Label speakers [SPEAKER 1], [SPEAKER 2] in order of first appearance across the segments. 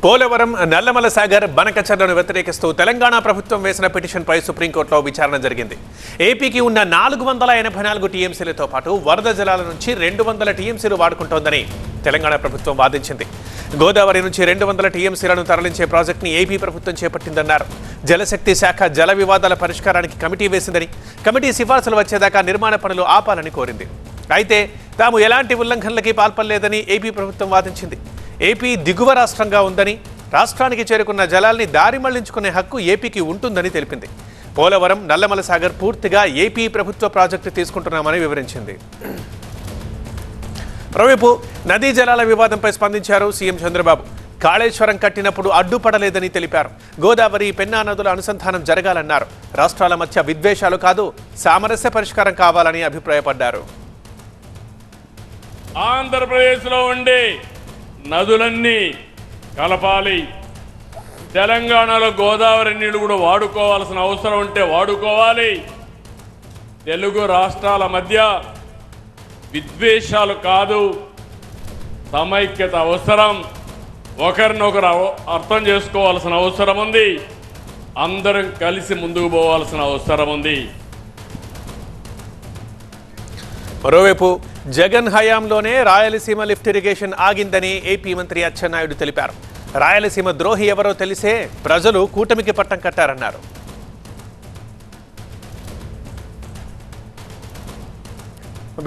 [SPEAKER 1] పోలవరం నల్లమల సాగర్ బనకచర్లను వ్యతిరేకిస్తూ తెలంగాణ ప్రభుత్వం వేసిన పిటిషన్పై సుప్రీంకోర్టులో విచారణ జరిగింది. ఏపీకి ఉన్న 484 టీఎంసీలతో పాటు వరద జలాల నుంచి 200 టీఎంసీలు వాడుకుంటోందని తెలంగాణ ప్రభుత్వం వాదించింది. గోదావరి నుంచి 200 టీఎంసీలను తరలించే ప్రాజెక్టుని ఏపీ ప్రభుత్వం చేపట్టిందన్నారు. జలశక్తి శాఖ జల వివాదాల పరిష్కారానికి కమిటీ వేసిందని, కమిటీ సిఫార్సులు వచ్చేదాకా నిర్మాణ పనులు ఆపాలని కోరింది. అయితే తాము ఎలాంటి ఉల్లంఘనలకి పాల్పడలేదని ఏపీ ప్రభుత్వం వాదించింది. ఏపీ దిగువ రాష్ట్రంగా ఉందని, రాష్ట్రానికి చేరుకున్న జలాల్ని దారి మళ్లించుకునే హక్కు ఏపీకి ఉంటుందని తెలిపింది. పోలవరం నల్లమల సాగర్ పూర్తిగా ఏపీ ప్రభుత్వ ప్రాజెక్టు తీసుకుంటున్నామని వివరించింది. మరోవైపు నదీ జలాల వివాదంపై స్పందించారు సీఎం చంద్రబాబు. కాళేశ్వరం కట్టినప్పుడు అడ్డుపడలేదని తెలిపారు. గోదావరి, పెన్నా నదుల అనుసంధానం జరగాలన్నారు. రాష్ట్రాల మధ్య విద్వేషాలు కాదు, సామరస్య పరిష్కారం కావాలని అభిప్రాయపడ్డారు.
[SPEAKER 2] ఆంధ్రప్రదేశ్లో ఉండే నదులన్నీ కలపాలి. తెలంగాణలో గోదావరి నీళ్లు కూడా వాడుకోవాల్సిన అవసరం ఉంటే వాడుకోవాలి. తెలుగు రాష్ట్రాల మధ్య విద్వేషాలు కాదు, సమైక్యత అవసరం. ఒకరినొకరు అర్థం చేసుకోవాల్సిన అవసరం ఉంది. అందరం కలిసి ముందుకు పోవాల్సిన అవసరం ఉంది.
[SPEAKER 1] మరోవైపు జగన్ హయాంలోనే రాయలసీమ లిఫ్ట్ ఇరిగేషన్ ఆగిందని ఏపీ మంత్రి అచ్చెన్నాయుడు తెలిపారు. రాయలసీమ ద్రోహి ఎవరో తెలిసే ప్రజలు కూటమికి పట్టం కట్టారన్నారు.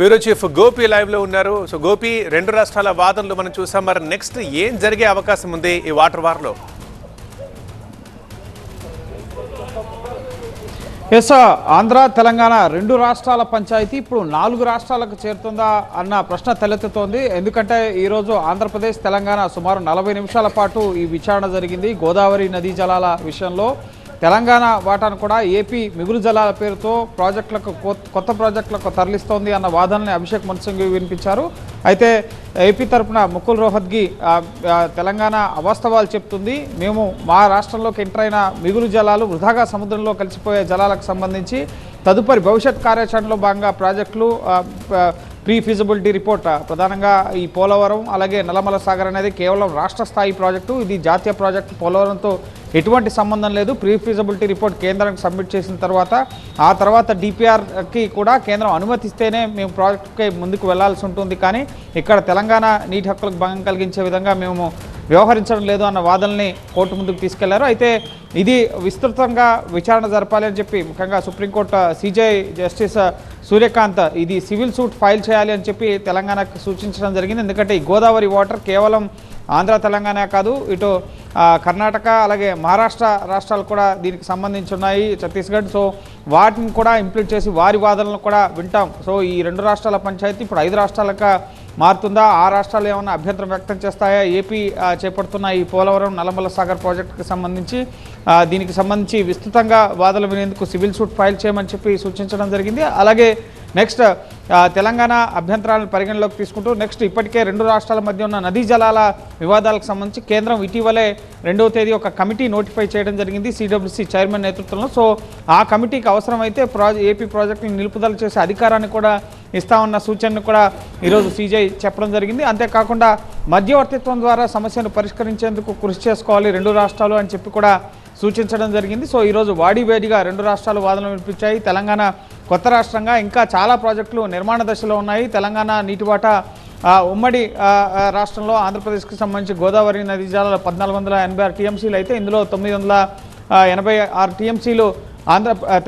[SPEAKER 1] బ్యూరో చీఫ్ గోపి లైవ్ లో ఉన్నారు. సో గోపి, 2 రాష్ట్రాల వాదనలు మనం చూసాం. మరి నెక్స్ట్ ఏం జరిగే అవకాశం ఉంది ఈ వాటర్ వార్లో?
[SPEAKER 3] ఎస్, ఆంధ్ర తెలంగాణ 2 రాష్ట్రాల పంచాయతీ ఇప్పుడు 4 రాష్ట్రాలకు చేరుతుందా అన్న ప్రశ్న తలెత్తుతోంది. ఎందుకంటే ఈరోజు ఆంధ్రప్రదేశ్, తెలంగాణ సుమారు 40 నిమిషాల పాటు ఈ విచారణ జరిగింది. గోదావరి నదీ జలాల విషయంలో తెలంగాణ వాటాను కూడా ఏపీ మిగులు జలాల పేరుతో కొత్త ప్రాజెక్టులకు తరలిస్తోంది అన్న వాదనని అభిషేక్ మను సింఘ్వి వినిపించారు. అయితే ఏపీ తరఫున ముకుల్ రోహత్గి తెలంగాణ అవాస్తవాలు చెప్తుంది, మేము మా రాష్ట్రంలోకి ఎంటర్ అయిన మిగులు జలాలు వృధాగా సముద్రంలో కలిసిపోయే జలాలకు సంబంధించి తదుపరి భవిష్యత్ కార్యాచరణలో భాగంగా ప్రాజెక్టులు ప్రీ ఫీజిబిలిటీ రిపోర్ట్, ప్రధానంగా ఈ పోలవరం అలాగే నల్లమల సాగర్ అనేది కేవలం రాష్ట్ర స్థాయి ప్రాజెక్టు, ఇది జాతీయ ప్రాజెక్టు, పోలవరంతో ఎటువంటి సంబంధం లేదు. ప్రీ ఫీజిబిలిటీ రిపోర్ట్ కేంద్రానికి సబ్మిట్ చేసిన తర్వాత డిపిఆర్కి కూడా కేంద్రం అనుమతిస్తేనే మేము ప్రాజెక్టుకి ముందుకు వెళ్లాల్సి ఉంటుంది. కానీ ఇక్కడ తెలంగాణ నీటి హక్కులకు భంగం కలిగించే విధంగా మేము వ్యవహరించడం లేదు అన్న వాదనని కోర్టు ముందుకు తీసుకెళ్లారు. అయితే ఇది విస్తృతంగా విచారణ జరపాలి అని చెప్పి ముఖ్యంగా సుప్రీంకోర్టు సిజేఐ జస్టిస్ సూర్యకాంత్ ఇది సివిల్ సూట్ ఫైల్ చేయాలి అని చెప్పి తెలంగాణకు సూచించడం జరిగింది. ఎందుకంటే ఈ గోదావరి వాటర్ కేవలం ఆంధ్ర తెలంగాణ కాదు, ఇటు కర్ణాటక అలాగే మహారాష్ట్ర రాష్ట్రాలు కూడా దీనికి సంబంధించి ఉన్నాయి, ఛత్తీస్గఢ్. సో వాటిని కూడా ఇంప్లీట్ చేసి వారి వాదనలు కూడా వింటాం. సో ఈ 2 రాష్ట్రాల పంచాయతీ ఇప్పుడు 5 రాష్ట్రాలకు మారుతుందా? ఆ రాష్ట్రాలు ఏమైనా అభ్యంతరం వ్యక్తం చేస్తాయా? ఏపీ చేపడుతున్న ఈ పోలవరం నల్లమల సాగర్ ప్రాజెక్టుకి సంబంధించి దీనికి సంబంధించి విస్తృతంగా వాదనలు వినేందుకు సివిల్ సూట్ ఫైల్ చేయమని చెప్పి సూచించడం జరిగింది. అలాగే నెక్స్ట్ తెలంగాణ అభ్యంతరాలను పరిగణలోకి తీసుకుంటూ నెక్స్ట్ ఇప్పటికే 2 రాష్ట్రాల మధ్య ఉన్న నదీ జలాల వివాదాలకు సంబంధించి కేంద్రం ఇటీవలే 2వ తేదీ ఒక కమిటీ నోటిఫై చేయడం జరిగింది సిడబ్ల్యూసీ చైర్మన్ నేతృత్వంలో. సో ఆ కమిటీకి అవసరమైతే ఏపీ ప్రాజెక్టులను నిలుపుదల చేసే అధికారాన్ని కూడా ఇస్తామన్న సూచనను కూడా ఈరోజు సిజేఐ చెప్పడం జరిగింది. అంతేకాకుండా మధ్యవర్తిత్వం ద్వారా సమస్యను పరిష్కరించేందుకు కృషి చేసుకోవాలి 2 రాష్ట్రాలు అని చెప్పి కూడా సూచించడం జరిగింది. సో ఈరోజు వాడివేడిగా 2 రాష్ట్రాలు వాదనలు వినిపించాయి. తెలంగాణ కొత్త రాష్ట్రంగా ఇంకా చాలా ప్రాజెక్టులు నిర్మాణ దశలో ఉన్నాయి. తెలంగాణ నీటి వాటా ఉమ్మడి రాష్ట్రంలో ఆంధ్రప్రదేశ్కి సంబంధించి గోదావరి నదీ జలాలు 1486 టీఎంసీలు అయితే ఇందులో 986 టీఎంసీలు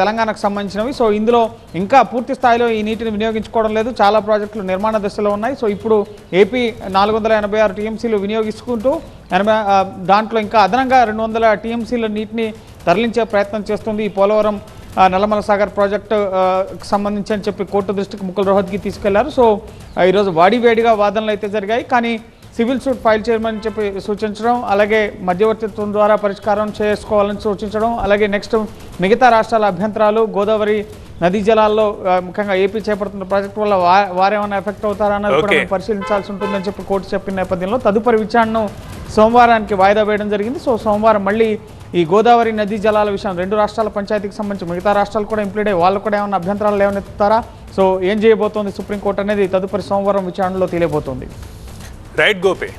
[SPEAKER 3] తెలంగాణకు సంబంధించినవి. సో ఇందులో ఇంకా పూర్తి స్థాయిలో ఈ నీటిని వినియోగించుకోవడం లేదు, చాలా ప్రాజెక్టులు నిర్మాణ దశలో ఉన్నాయి. సో ఇప్పుడు ఏపీ 486 టీఎంసీలు వినియోగించుకుంటూ దాంట్లో ఇంకా అదనంగా 200 టీఎంసీల నీటిని తరలించే ప్రయత్నం చేస్తుంది ఈ పోలవరం నల్లమల సాగర్ ప్రాజెక్టు సంబంధించి అని చెప్పి కోర్టు దృష్టికి ముకుల్ రోహత్గి తీసుకెళ్లారు. సో ఈరోజు వాడివేడిగా వాదనలు అయితే జరిగాయి. కానీ సివిల్ సూట్ ఫైల్ చేయమని చెప్పి సూచించడం, అలాగే మధ్యవర్తిత్వం ద్వారా పరిష్కారం చేసుకోవాలని సూచించడం, అలాగే నెక్స్ట్ మిగతా రాష్ట్రాల అభ్యంతరాలు గోదావరి నదీ జలాల్లో ముఖ్యంగా ఏపీ చేపడుతున్న ప్రాజెక్టు వల్ల వారేమైనా ఎఫెక్ట్ అవుతారా అన్నది కూడా పరిశీలించాల్సి ఉంటుందని చెప్పి కోర్టు చెప్పిన నేపథ్యంలో తదుపరి విచారణను సోమవారానికి వాయిదా వేయడం జరిగింది. సో సోమవారం మళ్ళీ ఈ గోదావరి నదీ జలాల విషయం 2 రాష్ట్రాల పంచాయతీకి సంబంధించి మిగతా రాష్ట్రాలు కూడా ఇంప్లీడ్ అయ్యి వాళ్ళు కూడా ఏమైనా అభ్యంతరాలు లేవనెత్తుతారా? సో ఏం చేయబోతోంది సుప్రీంకోర్టు అనేది తదుపరి సోమవారం విచారణలో తేలిపోతుంది.
[SPEAKER 1] రైట్ గోపి.